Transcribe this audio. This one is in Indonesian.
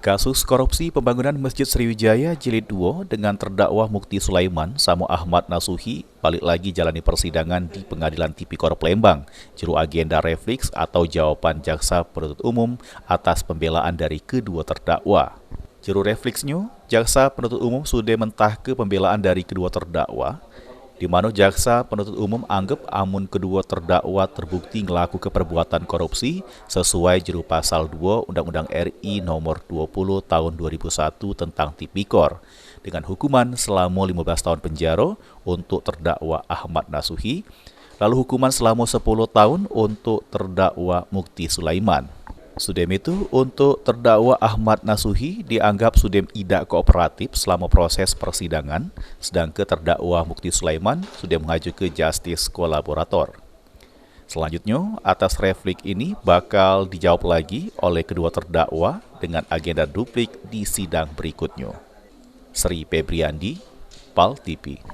Kasus korupsi pembangunan Masjid Sriwijaya Jilid 2 dengan terdakwa Mukti Sulaiman Samo Ahmad Nasuhi balik lagi jalani persidangan di Pengadilan Tipikor Palembang. Juru agenda refleks atau jawaban jaksa penuntut umum atas pembelaan dari kedua terdakwa. Juru refleksnya, jaksa penuntut umum sudah mentahke pembelaan dari kedua terdakwa, di mana jaksa penuntut umum anggap amun kedua terdakwa terbukti melakukan perbuatan korupsi sesuai juru pasal 2 Undang-Undang RI nomor 20 tahun 2001 tentang Tipikor dengan hukuman selama 15 tahun penjara untuk terdakwa Ahmad Nasuhi, lalu hukuman selama 10 tahun untuk terdakwa Mukti Sulaiman. Sudem itu, untuk terdakwa Ahmad Nasuhi dianggap sudem tidak kooperatif selama proses persidangan, sedangkan terdakwa Mukti Sulaiman sudah mengajukan ke justice kolaborator. Selanjutnya, atas refleks ini bakal dijawab lagi oleh kedua terdakwa dengan agenda duplik di sidang berikutnya. Sri Febriandi, PAL TV.